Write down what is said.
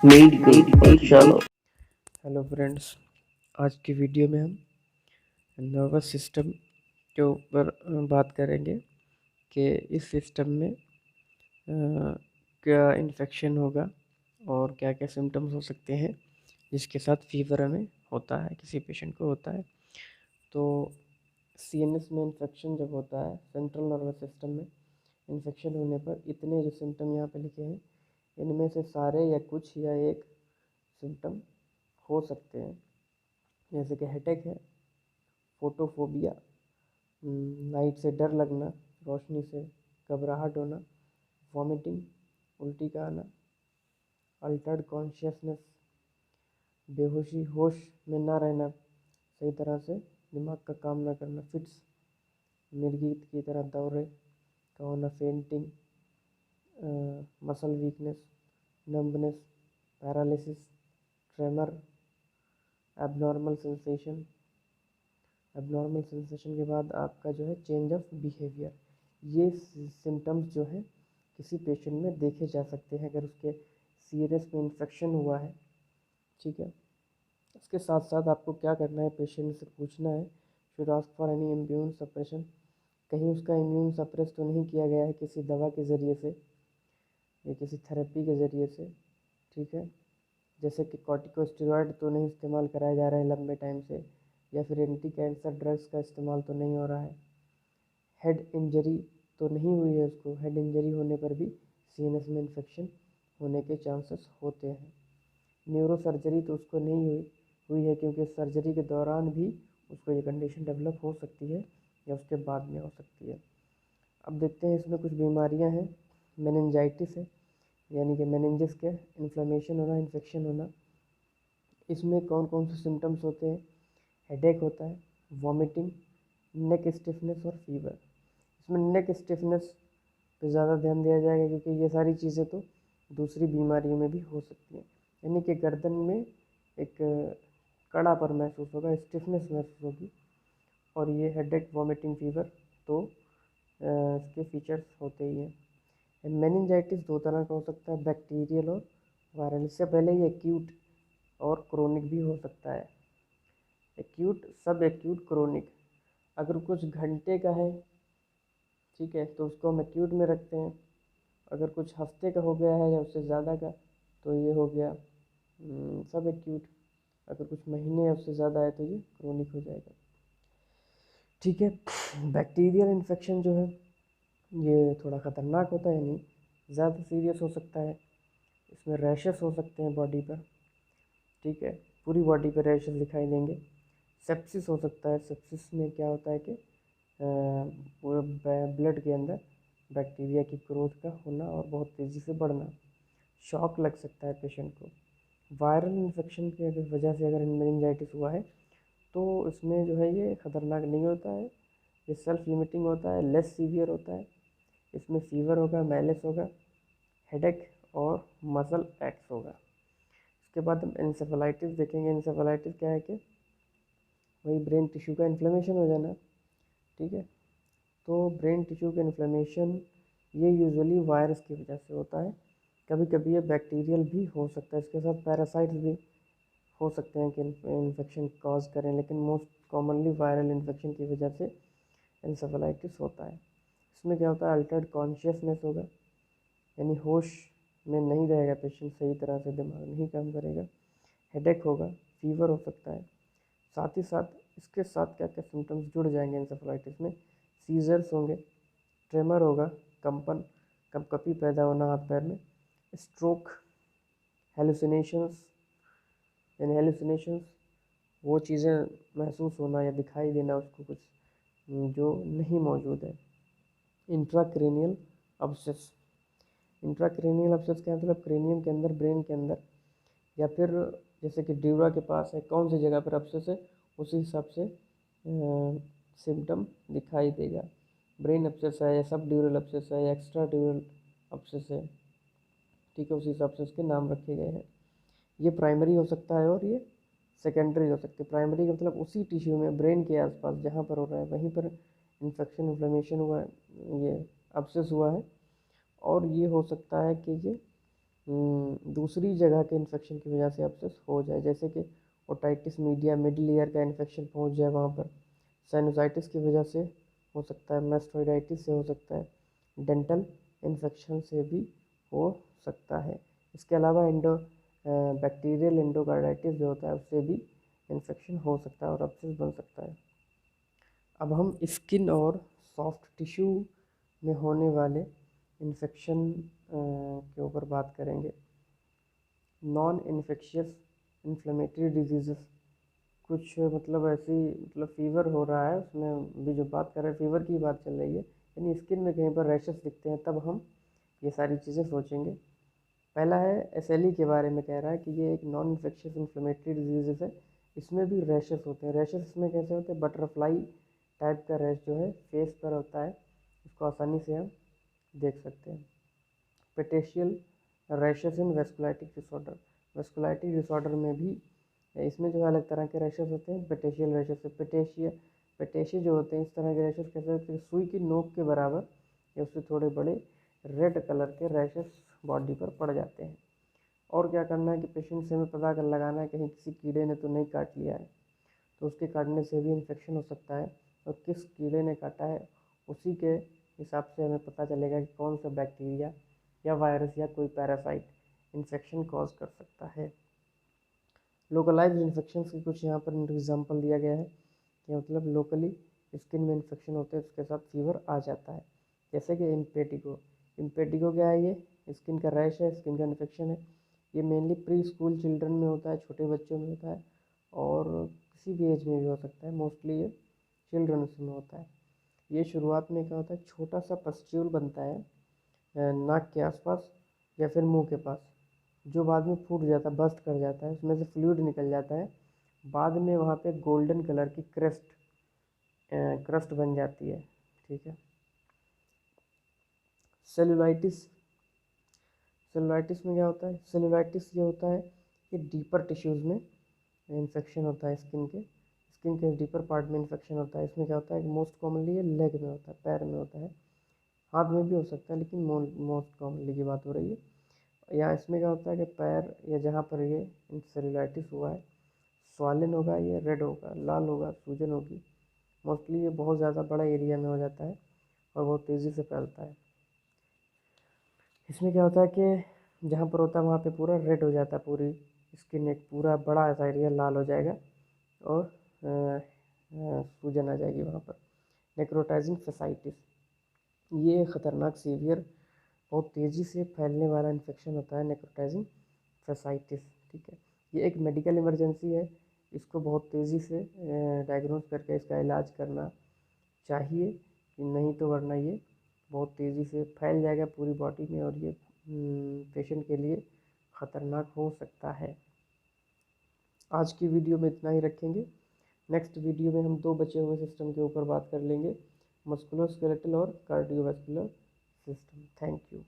Medical पाठशाला। Hello friends, आज की वीडियो में हम नर्वस सिस्टम के ऊपर बात करेंगे कि इस सिस्टम में क्या इन्फेक्शन होगा और क्या क्या सिम्टम्स हो सकते हैं जिसके साथ फीवर हमें होता है, किसी पेशेंट को होता है। तो सीएनएस में इन्फेक्शन जब होता है, सेंट्रल नर्वस सिस्टम में इन्फेक्शन होने पर इतने जो सिम्टम यहाँ पे लिखे हैं, इनमें से सारे या कुछ या एक सिम्टम हो सकते हैं। जैसे कि हेडेक है, फोटोफोबिया, लाइट से डर लगना, रोशनी से घबराहट होना, वॉमिटिंग, उल्टी का आना, अल्टर्ड कॉन्शियसनेस, बेहोशी, होश में ना रहना, सही तरह से दिमाग का काम ना करना, फिट्स, मिर्गी की तरह दौरे का होना, fainting, muscle weakness, numbness, paralysis, tremor, abnormal sensation. Abnormal sensation के बाद आपका जो है चेंज ऑफ बिहेवियर। ये सिम्टम्स जो है किसी पेशेंट में देखे जा सकते हैं अगर उसके सीएनएस में इन्फेक्शन हुआ है। ठीक है, इसके साथ साथ आपको क्या करना है, पेशेंट से पूछना है, should ask for any immune suppression, कहीं उसका इम्यून सप्रेस तो नहीं किया गया है किसी दवा के ज़रिए से या किसी थेरेपी के ज़रिए से। ठीक है, जैसे कि कॉर्टिकोस्टेरॉइड तो नहीं इस्तेमाल कराया जा रहा है लंबे टाइम से, या फिर एंटी कैंसर ड्रग्स का इस्तेमाल तो नहीं हो रहा है। हेड इंजरी तो नहीं हुई है उसको, हेड इंजरी होने पर भी सीएनएस में इन्फेक्शन होने के चांसेस होते हैं। न्यूरो सर्जरी तो उसको नहीं हुई है क्योंकि सर्जरी के दौरान भी उसको ये कंडीशन डेवलप हो सकती है या उसके बाद में हो सकती है। अब देखते हैं इसमें कुछ बीमारियां हैं। मेनिंजाइटिस है, यानी कि मेनिंजस के इन्फ्लेमेशन होना, इन्फेक्शन होना। इसमें कौन कौन से सिम्टम्स होते हैं? हेडेक होता है, वॉमिटिंग, नेक स्टिफनेस और फीवर। इसमें नेक स्टिफनेस पे ज़्यादा ध्यान दिया जाएगा क्योंकि ये सारी चीज़ें तो दूसरी बीमारियों में भी हो सकती हैं। यानी कि गर्दन में एक कड़ापन महसूस होगा, स्टिफनेस महसूस होगी, और ये हेडेक, वॉमिटिंग, फीवर तो इसके फीचर्स होते ही हैं। मेनिंजाइटिस दो तरह का हो सकता है, बैक्टीरियल और वायरल। इससे पहले ये एक्यूट और क्रोनिक भी हो सकता है। एक्यूट, सब एक्यूट, क्रोनिक। अगर कुछ घंटे का है, ठीक है, तो उसको हम एक्यूट में रखते हैं। अगर कुछ हफ्ते का हो गया है या उससे ज़्यादा का तो ये हो गया सब एक्यूट। अगर कुछ महीने या उससे ज़्यादा है तो ये क्रोनिक हो जाएगा। ठीक है, बैक्टीरियल इन्फेक्शन जो है ये थोड़ा ख़तरनाक होता है, यानी ज़्यादा सीरियस हो सकता है। इसमें रैशेस हो सकते हैं बॉडी पर। ठीक है, पूरी बॉडी पर रैशेस दिखाई देंगे। सेप्सिस हो सकता है। सेप्सिस में क्या होता है कि पूरे ब्लड के अंदर बैक्टीरिया की ग्रोथ का होना और बहुत तेज़ी से बढ़ना। शॉक लग सकता है पेशेंट को। वायरल इन्फेक्शन की अगर वजह से अगर मेनिंजाइटिस हुआ है तो इसमें जो है ये ख़तरनाक नहीं होता है, ये सेल्फ लिमिटिंग होता है, लेस सीवियर होता है। इसमें फीवर होगा, मैलिस होगा, हेडेक और मसल एक्स होगा। उसके बाद हम इंसेफेलाइटिस देखेंगे। इंसेफेलाइटिस क्या है कि वही ब्रेन टिश्यू का इन्फ्लेमेशन हो जाना। ठीक है, तो ब्रेन टिश्यू का इन्फ्लेमेशन ये यूजुअली वायरस की वजह से होता है। कभी कभी ये बैक्टीरियल भी हो सकता है, इसके साथ पैरासाइट्स भी हो सकते हैं कि इन्फेक्शन कॉज करें, लेकिन मोस्ट कॉमनली वायरल इन्फेक्शन की वजह से इंसेफेलाइटिस होता है। इसमें क्या होता है, अल्टर्ड कॉन्शियसनेस होगा, यानी होश में नहीं रहेगा पेशेंट, सही तरह से दिमाग नहीं काम करेगा। हेडेक होगा, फीवर हो सकता है। साथ ही साथ इसके साथ क्या क्या सिम्टम्स जुड़ जाएंगे इंसेफेलाइटिस में? सीजर्स होंगे, ट्रेमर होगा, कंपन, कपकपी पैदा होना हाथ पैर में, स्ट्रोक, हेलुसिनेशंस, यानी हेलुसिनेशंस वो चीज़ें महसूस होना या दिखाई देना उसको कुछ जो नहीं मौजूद है। Intracranial obsess. इंट्राक्रेनियल अब्सेस क्या मतलब, क्रेनियम के अंदर, ब्रेन के अंदर, या फिर जैसे कि ड्यूरा के पास है, कौन सी जगह पर अब्सेस है उसी हिसाब से सिम्टम दिखाई देगा। ब्रेन अब्सेस है या सब ड्यूरल अब्सेस है या एक्स्ट्रा ड्यूरल अब्सेस है, ठीक है, उसी हिसाब से उसके नाम रखे गए हैं। ये प्राइमरी हो सकता है और ये सेकेंडरी हो सकती है। प्राइमरी का मतलब उसी टिश्यू में, ब्रेन के आसपास जहाँ पर हो रहा है वहीं पर इन्फेक्शन, इन्फ्लेमेशन हुआ है, ये अब्सेस हुआ है। और ये हो सकता है कि ये दूसरी जगह के इन्फेक्शन की वजह से एब्सेस हो जाए, जैसे कि ओटाइटिस मीडिया, मिडिल ईयर का इन्फेक्शन पहुंच जाए वहाँ पर, साइनोसाइटिस की वजह से हो सकता है, मास्टोइडाइटिस से हो सकता है, डेंटल इन्फेक्शन से भी हो सकता है। इसके अलावा बैक्टीरियल एंडोकार्डाइटिस जो होता है उससे भी इन्फेक्शन हो सकता है और एब्सेस बन सकता है। अब हम स्किन और सॉफ्ट टिश्यू में होने वाले इन्फेक्शन के ऊपर बात करेंगे। नॉन इन्फेक्शियस इन्फ्लेमेटरी डिजीज़, कुछ मतलब ऐसी मतलब फीवर हो रहा है, उसमें भी जो बात कर रहे हैं फीवर की बात चल रही है, यानी स्किन में कहीं पर रैशेस दिखते हैं, तब हम ये सारी चीज़ें सोचेंगे। पहला है SLE के बारे में, कह रहा है कि ये एक नॉन इन्फेक्शियस इन्फ्लेमेटरी डिजीज़ है, इसमें भी रैशेस होते हैं। रैशेस इसमें कैसे होते हैं, बटरफ्लाई टाइप का रैश जो है फेस पर होता है, इसको आसानी से हम देख सकते हैं। पेटेशियल रैशेस इन वेस्कुलाइटिक डिसऑर्डर, वेस्कुलाइटिक डिसऑर्डर में भी इसमें जो है अलग तरह के रैशेस होते हैं। पेटेशियल रैशेस से पेटेशिया जो होते हैं, इस तरह के रैशेस कैसे होते हैं, सुई की नोक के बराबर या उससे थोड़े बड़े रेड कलर के रैशेस बॉडी पर पड़ जाते हैं। और क्या करना है कि पेशेंट से हमें पता कर लगाना है कहीं किसी कीड़े ने तो नहीं काट लिया है, तो उसके काटने से भी इन्फेक्शन हो सकता है, और किस कीड़े ने काटा है उसी के हिसाब से हमें पता चलेगा कि कौन सा बैक्टीरिया या वायरस या कोई पैरासाइट इन्फेक्शन कॉज कर सकता है। लोकलाइज्ड इन्फेक्शन की कुछ यहाँ पर एग्जांपल दिया गया है कि मतलब लोकली स्किन में इन्फेक्शन होते हैं, उसके साथ फीवर आ जाता है, जैसे कि इम्पेटिगो। इम्पेटिगो क्या है, ये स्किन का रैश है, स्किन का इन्फेक्शन है। ये मेनली प्री स्कूल चिल्ड्रन में होता है, छोटे बच्चों में होता है, और किसी भी एज में भी हो सकता है, मोस्टली ये चिल्ड्रन में होता है। ये शुरुआत में क्या होता है, छोटा सा पस्ट्यूल बनता है नाक के आसपास या फिर मुंह के पास, जो बाद में फूट जाता है, बस्ट कर जाता है, उसमें से फ्लूइड निकल जाता है। बाद में वहाँ पे गोल्डन कलर की क्रस्ट बन जाती है, ठीक है। सेलुलाइटिस, सेलुलाइटिस में क्या होता है, सेलुलाइटिस ये होता है कि डीपर टिश्यूज़ में इन्फेक्शन होता है, स्किन के डीपर पार्ट में इन्फेक्शन होता है। इसमें क्या होता है कि मोस्ट कॉमनली ये लेग में होता है, पैर में होता है, हाथ में भी हो सकता है, लेकिन मोस्ट कॉमनली की बात हो रही है। या इसमें क्या होता है कि पैर या जहाँ पर ये सेलुलाइटिस हुआ है, स्वालिन होगा, ये रेड होगा, लाल होगा, सूजन होगी। मोस्टली ये बहुत ज़्यादा बड़ा एरिया में हो जाता है और बहुत तेज़ी से फैलता है। इसमें क्या होता है कि जहाँ पर होता है वहाँ पे पूरा रेड हो जाता है, पूरी स्किन एक पूरा बड़ा ऐसा एरिया लाल हो जाएगा और सूजन आ जाएगी वहाँ पर। नेक्रोटाइजिंग फेसाइटिस, ये ख़तरनाक सीवियर बहुत तेज़ी से फैलने वाला इन्फेक्शन होता है, नेक्रोटाइजिंग फेसाइटिस, ठीक है। ये एक मेडिकल इमरजेंसी है, इसको बहुत तेज़ी से डायग्नोज करके इसका इलाज करना चाहिए, कि नहीं तो वरना ये बहुत तेज़ी से फैल जाएगा पूरी बॉडी में और ये पेशेंट के लिए ख़तरनाक हो सकता है। आज की वीडियो में इतना ही रखेंगे। नेक्स्ट वीडियो में हम दो बचे हुए सिस्टम के ऊपर बात कर लेंगे, मस्कुलोस्केलेटल और कार्डियोवैस्कुलर सिस्टम। Thank you.